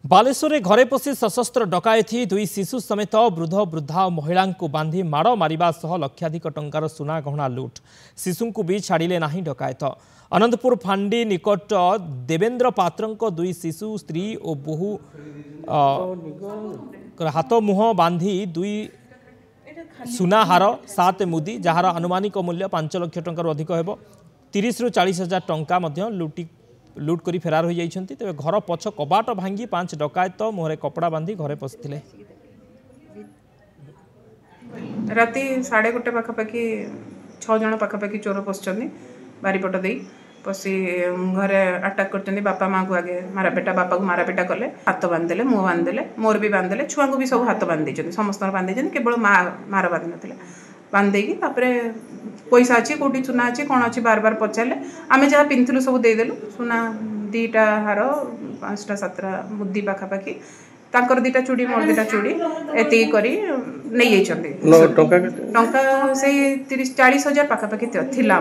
बालेश्वर में घरे पशि सशस्त्र डकायती दुई शिशु समेत वृद्ध वृद्धा और महिला को बांधि माड़ मारिबा सह लक्षाधिक टंकार सुना गहना लुट शिशु को भी छाड़िले नहीं डकायत। अनंतपुर फांडी निकट देवेंद्र पात्र दुई शिशु स्त्री और बहु हाथ मुह बांधि दुई सुना हार 7 मुदी जार अनुमानिक मूल्य 5 लाख टंकार अधिक होब 30 ରୁ 40 हजार टंका लुट करी फेरार हो जाइछन्ति। तेबे घर पछ कबाट भांगी 5 डकायत मुहरे कपड़ा बांधी घरे पशिथिले। राति 1:30 पाखापाखि 6 जन पाखापाखि चोर पशिछन्ति बारीपट दे पशि घरे अटैक करछन्ति। बापा माँ को आगे मारापेटा बापा को मारापेटा कले हाथ बांधिदेले मुह बांधिदेले मोर भी बांधिदेले छुआ को भी सब हाथ बांधि देछन्ति समस्त बांधि देछन्ति केवल मार बांधि नथिले बांध देकी पैसा अच्छी कौटी सुना अच्छी कौन अच्छी बार बार पचारे आम जहाँ पिंधलु सब देदेलु सुना 2टा हार 5टा 7टा मुदी पाखापाखि तांकर 2टा चूड़ी मोर 2टा चूड़ी एति करी नहीं टंका से 30-40 हजार पाखापाखि थिला।